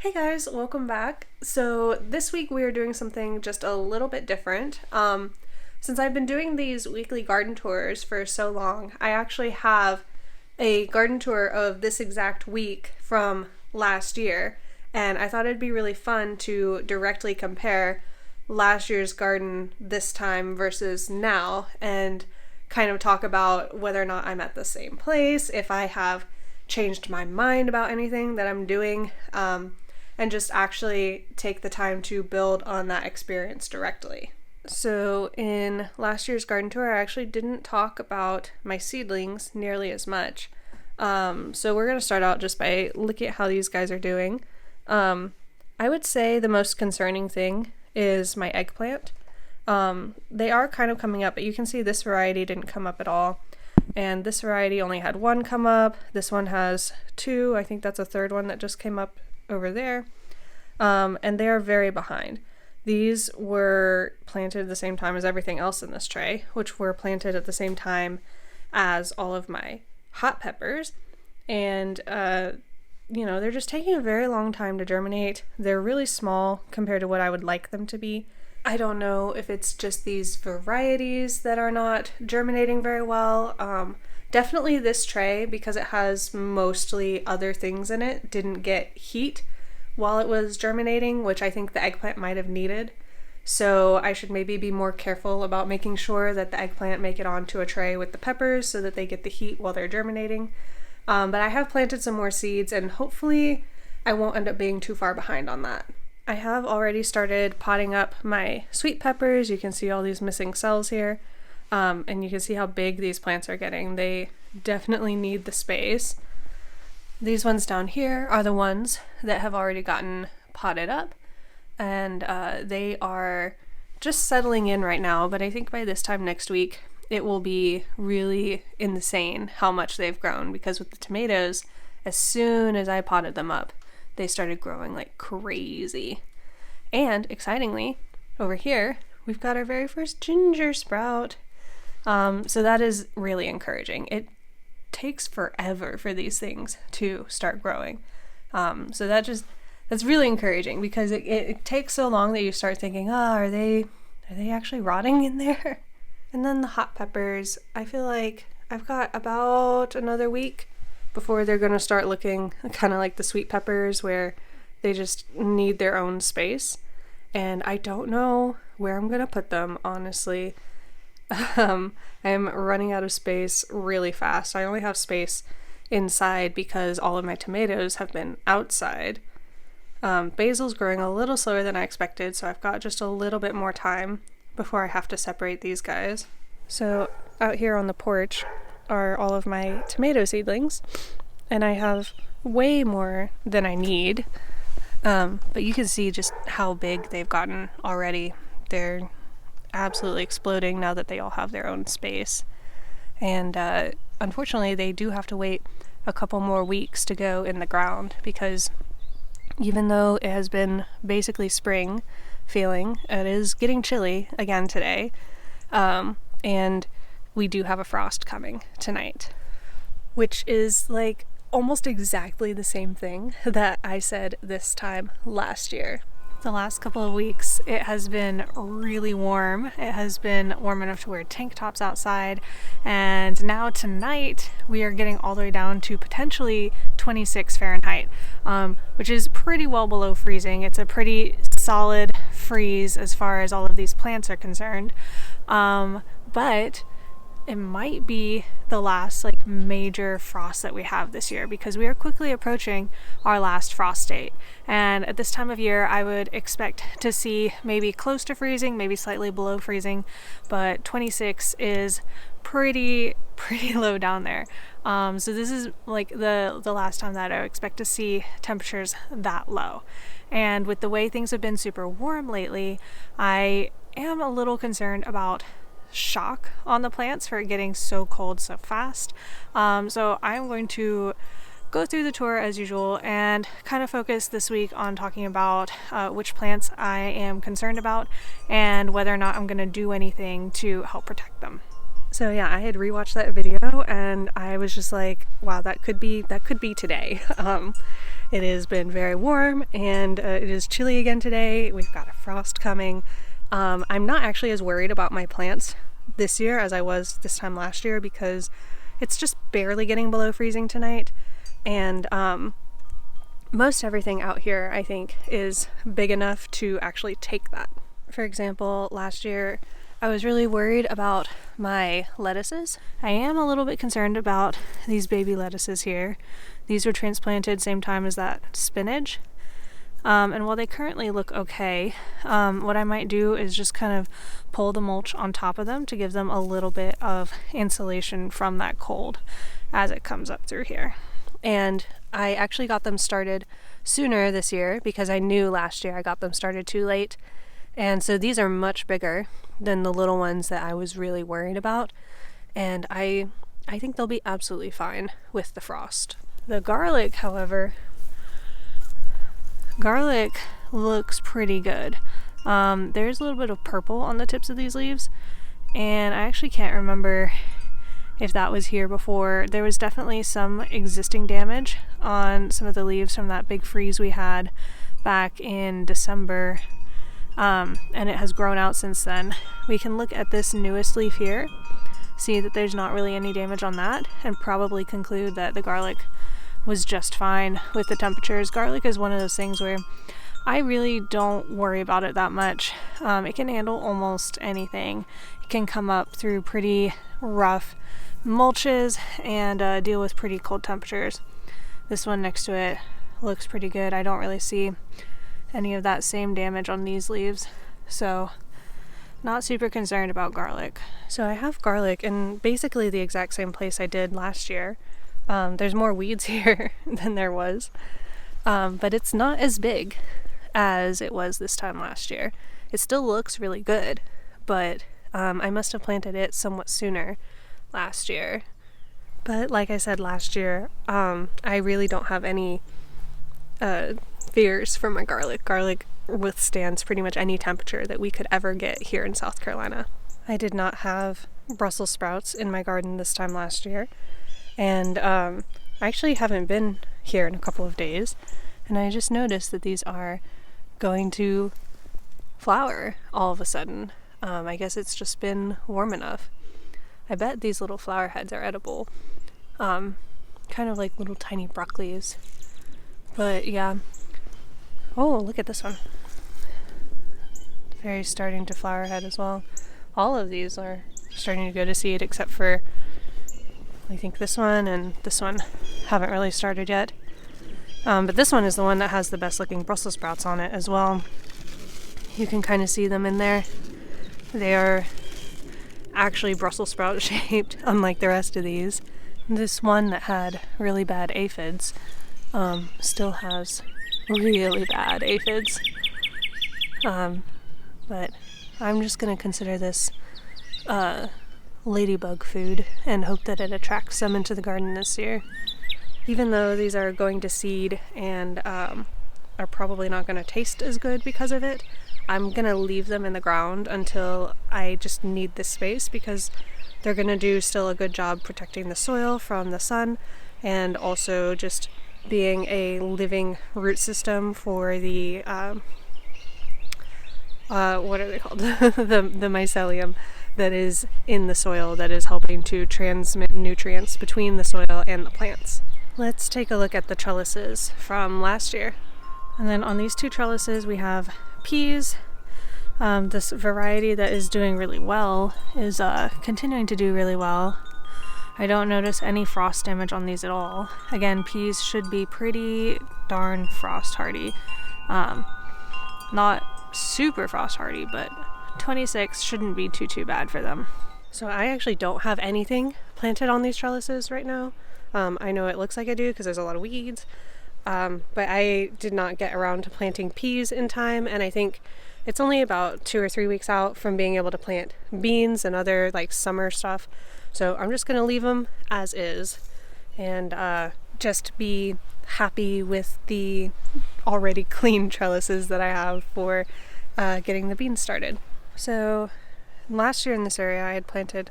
Hey guys, welcome back. So this week we are doing something just a little bit different. Since I've been doing these weekly garden tours for so long, I actually have a garden tour of this exact week from last year, and I thought it'd be really fun to directly compare last year's garden this time versus now, and kind of talk about whether or not I'm at the same place, if I have changed my mind about anything that I'm doing, and just actually take the time to build on that experience directly. So in last year's garden tour, I actually didn't talk about my seedlings nearly as much. So we're going to start out just by looking at how these guys are doing. I would say the most concerning thing is my eggplant. They are kind of coming up, but you can see this variety didn't come up at all. And this variety only had one come up. This one has two. I think that's a third one that just came up over there. And they are very behind. These were planted at the same time as everything else in this tray, which were planted at the same time as all of my hot peppers. And, they're just taking a very long time to germinate. They're really small compared to what I would like them to be. I don't know if it's just these varieties that are not germinating very well. Definitely this tray, because it has mostly other things in it, didn't get heat while it was germinating, which I think the eggplant might have needed. So I should maybe be more careful about making sure that the eggplant make it onto a tray with the peppers so that they get the heat while they're germinating. But I have planted some more seeds, and hopefully I won't end up being too far behind on that. I have already started potting up my sweet peppers. You can see all these missing cells here. And you can see how big these plants are getting. They definitely need the space. These ones down here are the ones that have already gotten potted up. And they are just settling in right now. But I think by this time next week, it will be really insane how much they've grown. Because with the tomatoes, as soon as I potted them up, they started growing like crazy. And excitingly, over here, we've got our very first ginger sprout. So that is really encouraging. It takes forever for these things to start growing. So that's really encouraging, because it takes so long that you start thinking, are they actually rotting in there? And then the hot peppers, I feel like I've got about another week before they're going to start looking kind of like the sweet peppers, where they just need their own space. And I don't know where I'm going to put them, honestly. I'm running out of space really fast. I only have space inside because all of my tomatoes have been outside. Basil's growing a little slower than I expected, so I've got just a little bit more time before I have to separate these guys. So out here on the porch are all of my tomato seedlings, and I have way more than I need. But you can see just how big they've gotten already. They're absolutely exploding now that they all have their own space. And unfortunately, they do have to wait a couple more weeks to go in the ground, because even though it has been basically spring feeling, it is getting chilly again today. And we do have a frost coming tonight, which is like almost exactly the same thing that I said this time last year. The last couple of weeks, it has been really warm. It has been warm enough to wear tank tops outside. And now tonight, we are getting all the way down to potentially 26 Fahrenheit, which is pretty well below freezing. It's a pretty solid freeze as far as all of these plants are concerned. But it might be the last major frost that we have this year, because we are quickly approaching our last frost date. And at this time of year, I would expect to see maybe close to freezing, maybe slightly below freezing, but 26 is pretty low down there. So this is like the last time that I would expect to see temperatures that low. And with the way things have been super warm lately, I am a little concerned about shock on the plants for it getting so cold so fast. So I'm going to go through the tour as usual and kind of focus this week on talking about which plants I am concerned about and whether or not I'm going to do anything to help protect them. So yeah, I had rewatched that video and I was just like, wow, that could be today. It has been very warm and it is chilly again today. We've got a frost coming. I'm not actually as worried about my plants this year as I was this time last year because it's just barely getting below freezing tonight. And most everything out here, I think, is big enough to actually take that. For example, last year, I was really worried about my lettuces. I am a little bit concerned about these baby lettuces here. These were transplanted same time as that spinach. And while they currently look okay, what I might do is just kind of pull the mulch on top of them to give them a little bit of insulation from that cold as it comes up through here. And I actually got them started sooner this year because I knew last year I got them started too late. And so these are much bigger than the little ones that I was really worried about. And I think they'll be absolutely fine with the frost. The garlic, however, looks pretty good. There's a little bit of purple on the tips of these leaves, and I actually can't remember if that was here before. There was definitely some existing damage on some of the leaves from that big freeze we had back in December. And it has grown out since then. We can look at this newest leaf here, see that there's not really any damage on that, and probably conclude that the garlic was just fine with the temperatures. Garlic is one of those things where I really don't worry about it that much. It can handle almost anything. It can come up through pretty rough mulches and deal with pretty cold temperatures. This one next to it looks pretty good. I don't really see any of that same damage on these leaves, so not super concerned about garlic. So I have garlic in basically the exact same place I did last year. There's more weeds here than there was, but it's not as big as it was this time last year. It still looks really good, but I must have planted it somewhat sooner last year. But like I said last year, I really don't have any fears for my garlic. Garlic withstands pretty much any temperature that we could ever get here in South Carolina. I did not have Brussels sprouts in my garden this time last year, and I actually haven't been here in a couple of days, and I just noticed that these are going to flower all of a sudden. I guess it's just been warm enough. I bet these little flower heads are edible, kind of like little tiny broccolis. But yeah. Oh, look at this one. Very starting to flower head as well. All of these are starting to go to seed except for I think this one and this one haven't really started yet. But this one is the one that has the best looking Brussels sprouts on it as well. You can kind of see them in there. They are actually Brussels sprout shaped, unlike the rest of these. This one that had really bad aphids still has really bad aphids. But I'm just going to consider this ladybug food and hope that it attracts some into the garden this year. Even though these are going to seed and are probably not going to taste as good because of it, I'm going to leave them in the ground until I just need this space, because they're going to do still a good job protecting the soil from the sun and also just being a living root system for the what are they called? the mycelium that is in the soil that is helping to transmit nutrients between the soil and the plants. Let's take a look at the trellises from last year. And then on these two trellises we have peas. This variety that is doing really well is continuing to do really well. I don't notice any frost damage on these at all. Again, peas should be pretty darn frost hardy. Not super frost hardy, but 26 shouldn't be too bad for them. So I actually don't have anything planted on these trellises right now. I know it looks like I do because there's a lot of weeds, but I did not get around to planting peas in time, and I think it's only about 2 or 3 weeks out from being able to plant beans and other like summer stuff. So I'm just gonna leave them as is and just be happy with the already clean trellises that I have for getting the beans started. So last year in this area I had planted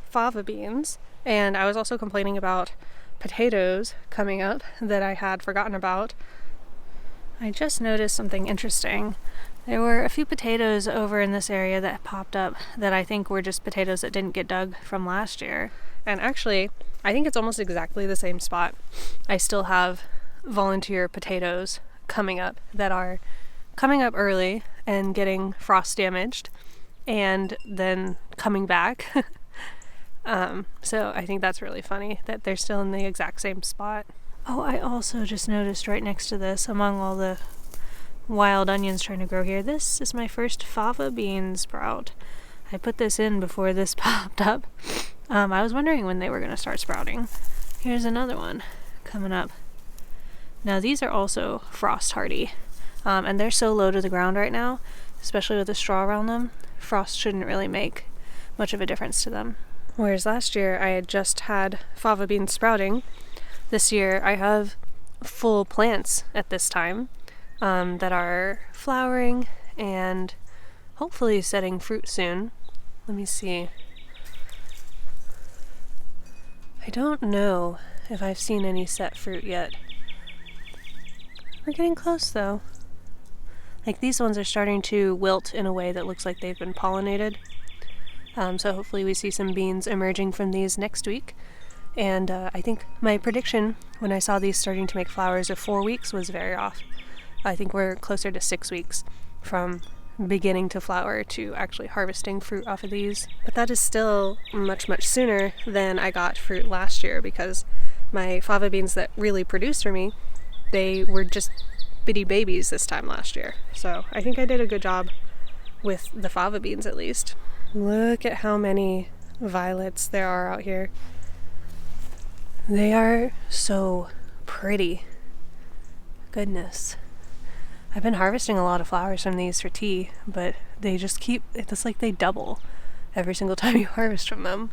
fava beans, and I was also complaining about potatoes coming up that I had forgotten about. I just noticed something interesting. There were a few potatoes over in this area that popped up that I think were just potatoes that didn't get dug from last year. And actually, I think it's almost exactly the same spot. I still have volunteer potatoes coming up that are coming up early and getting frost damaged and then coming back. So I think that's really funny that they're still in the exact same spot. Oh, I also just noticed right next to this, among all the wild onions trying to grow here, this is my first fava bean sprout. I put this in before this popped up. I was wondering when they were going to start sprouting. Here's another one coming up. Now these are also frost hardy, and they're so low to the ground right now, especially with the straw around them, frost shouldn't really make much of a difference to them. Whereas last year I had just had fava beans sprouting, this year I have full plants at this time that are flowering and hopefully setting fruit soon. Let me see. I don't know if I've seen any set fruit yet. We're getting close though. Like these ones are starting to wilt in a way that looks like they've been pollinated. So hopefully we see some beans emerging from these next week. And I think my prediction when I saw these starting to make flowers of 4 weeks was very off. I think we're closer to 6 weeks from beginning to flower to actually harvesting fruit off of these. But that is still much, much sooner than I got fruit last year, because my fava beans that really produced for me, they were just bitty babies this time last year. So I think I did a good job with the fava beans at least. Look at how many violets there are out here. They are so pretty. Goodness. I've been harvesting a lot of flowers from these for tea, but they just keep, it's like they double every single time you harvest from them.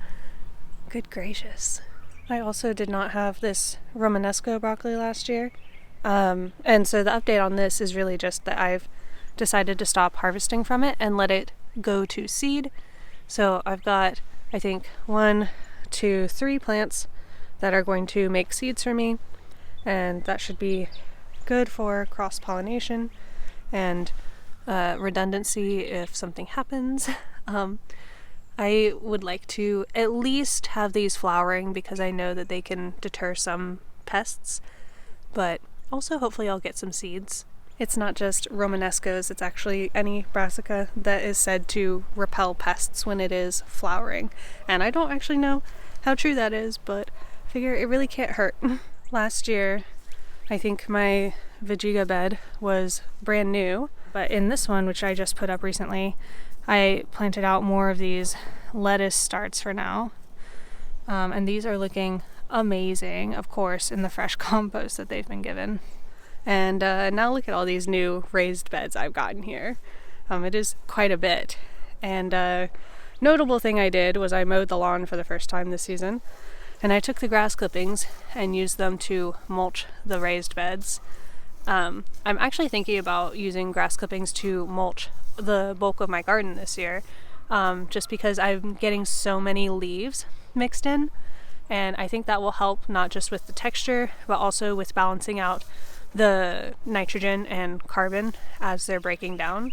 Good gracious. I also did not have this Romanesco broccoli last year. And so the update on this is really just that I've decided to stop harvesting from it and let it go to seed. So I've got, I think, 1, 2, 3 plants that are going to make seeds for me, and that should be good for cross-pollination and redundancy if something happens. I would like to at least have these flowering because I know that they can deter some pests, but also hopefully I'll get some seeds. It's not just Romanescos, it's actually any brassica that is said to repel pests when it is flowering. And I don't actually know how true that is, but I figure it really can't hurt. Last year, I think my Vegeta bed was brand new, but in this one, which I just put up recently, I planted out more of these lettuce starts for now. And these are looking amazing, of course, in the fresh compost that they've been given. And now look at all these new raised beds I've gotten here. It is quite a bit. And notable thing I did was I mowed the lawn for the first time this season. And I took the grass clippings and used them to mulch the raised beds. I'm actually thinking about using grass clippings to mulch the bulk of my garden this year, just because I'm getting so many leaves mixed in. And I think that will help not just with the texture, but also with balancing out the nitrogen and carbon as they're breaking down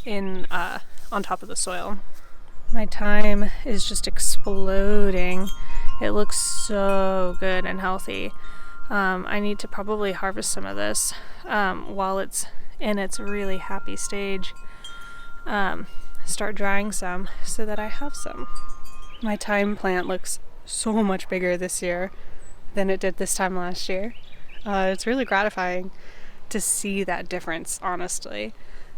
in on top of the soil. My thyme is just exploding. It looks so good and healthy. I need to probably harvest some of this while it's in its really happy stage. Start drying some so that I have some. My thyme plant looks so much bigger this year than it did this time last year. It's really gratifying to see that difference, honestly.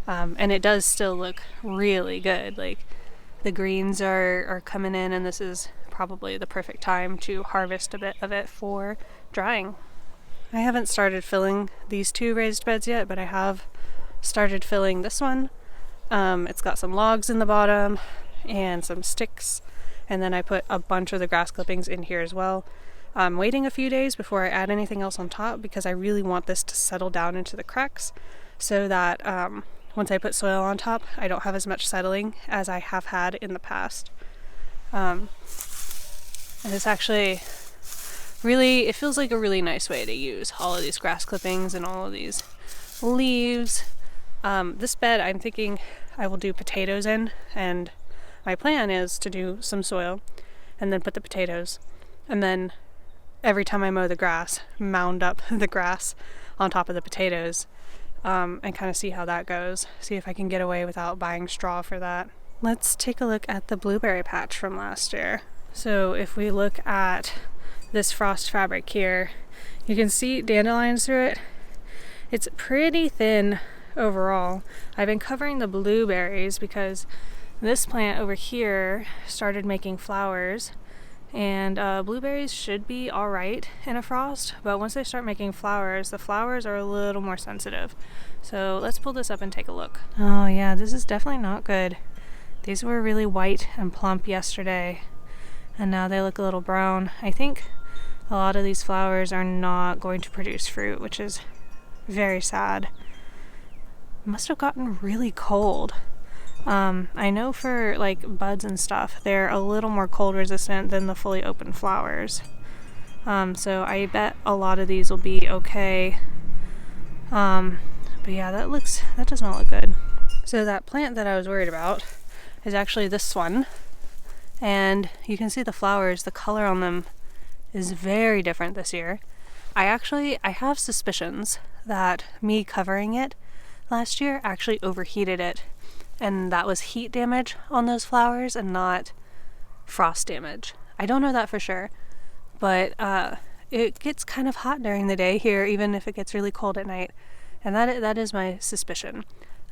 And it does still look really good. Like, the greens are coming in, and this is probably the perfect time to harvest a bit of it for drying. I haven't started filling these 2 raised beds yet, but I have started filling this one. It's got some logs in the bottom and some sticks, and then I put a bunch of the grass clippings in here as well. I'm waiting a few days before I add anything else on top because I really want this to settle down into the cracks so that once I put soil on top, I don't have as much settling as I have had in the past. And it's actually really, it feels like a really nice way to use all of these grass clippings and all of these leaves. This bed I'm thinking I will do potatoes in, and my plan is to do some soil and then put the potatoes, and then every time I mow the grass, mound up the grass on top of the potatoes, and kind of see how that goes. See if I can get away without buying straw for that. Let's take a look at the blueberry patch from last year. So if we look at this frost fabric here, you can see dandelions through it. It's pretty thin overall. I've been covering the blueberries because this plant over here started making flowers, and blueberries should be alright in a frost, but once they start making flowers, the flowers are a little more sensitive. So let's pull this up and take a look. Oh yeah, this is definitely not good. These were really white and plump yesterday, and now they look a little brown. I think a lot of these flowers are not going to produce fruit, which is very sad. It must have gotten really cold. I know for like buds and stuff, they're a little more cold resistant than the fully open flowers. So I bet a lot of these will be okay. But yeah, that does not look good. So that plant that I was worried about is actually this one. And you can see the flowers, the color on them is very different this year. I have suspicions that me covering it last year actually overheated it, and that was heat damage on those flowers and not frost damage. I don't know that for sure, but it gets kind of hot during the day here, even if it gets really cold at night, and that is my suspicion.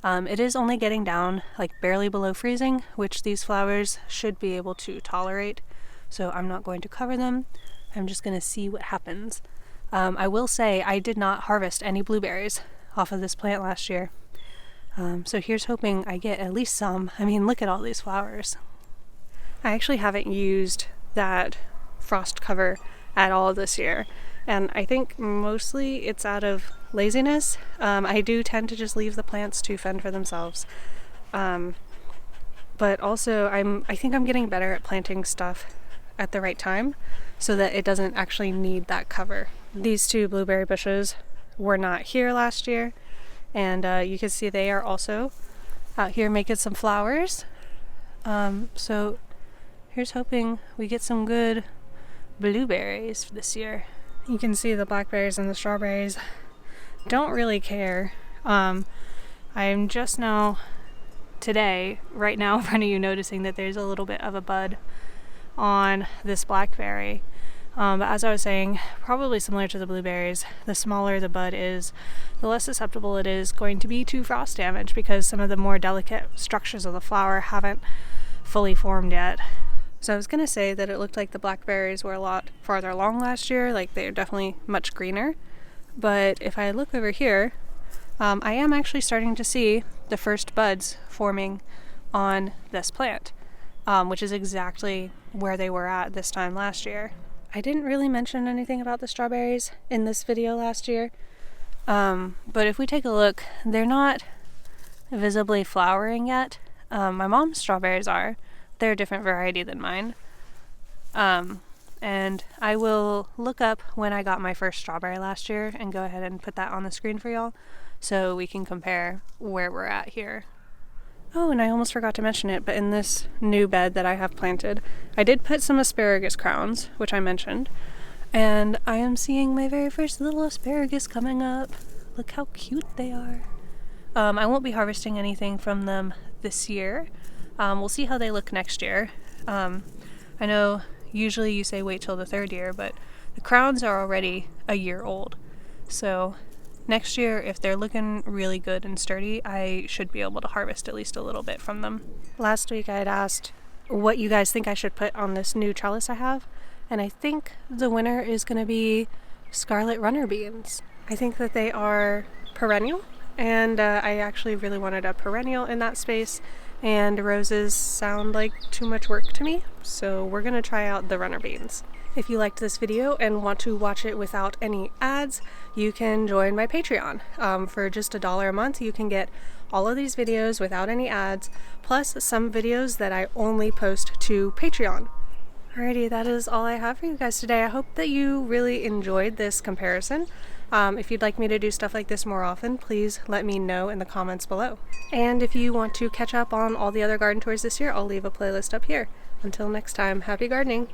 It is only getting down like barely below freezing, which these flowers should be able to tolerate, so I'm not going to cover them. I'm just going to see what happens. I will say I did not harvest any blueberries off of this plant last year. So here's hoping I get at least some. I mean, look at all these flowers. I actually haven't used that frost cover at all this year, and I think mostly it's out of laziness. I do tend to just leave the plants to fend for themselves. But also I think I'm getting better at planting stuff at the right time so that it doesn't actually need that cover. These two blueberry bushes were not here last year, and you can see they are also out here making some flowers. So here's hoping we get some good blueberries this year. You can see the blackberries and the strawberries don't really care. I'm just now, today, right now in front of you, noticing that there's a little bit of a bud on this blackberry. But as I was saying, probably similar to the blueberries, the smaller the bud is, the less susceptible it is going to be to frost damage, because some of the more delicate structures of the flower haven't fully formed yet. So I was going to say that it looked like the blackberries were a lot farther along last year, like they're definitely much greener. But if I look over here, I am actually starting to see the first buds forming on this plant, which is exactly where they were at this time last year. I didn't really mention anything about the strawberries in this video last year, but if we take a look, they're not visibly flowering yet. My mom's strawberries are. They're a different variety than mine. And I will look up when I got my first strawberry last year and go ahead and put that on the screen for y'all so we can compare where we're at here. Oh, and I almost forgot to mention it, but in this new bed that I have planted, I did put some asparagus crowns, which I mentioned, and I am seeing my very first little asparagus coming up. Look how cute they are. I won't be harvesting anything from them this year. We'll see how they look next year. I know usually you say wait till the third year, but the crowns are already a year old. So next year, if they're looking really good and sturdy, I should be able to harvest at least a little bit from them. Last week I had asked what you guys think I should put on this new trellis I have, and I think the winner is going to be scarlet runner beans. I think that they are perennial, and I actually really wanted a perennial in that space, and roses sound like too much work to me, so we're going to try out the runner beans. If you liked this video and want to watch it without any ads, you can join my Patreon. For just $1 a month, you can get all of these videos without any ads, plus some videos that I only post to Patreon. Alrighty, that is all I have for you guys today. I hope that you really enjoyed this comparison. If you'd like me to do stuff like this more often, please let me know in the comments below. And if you want to catch up on all the other garden tours this year, I'll leave a playlist up here. Until next time, happy gardening!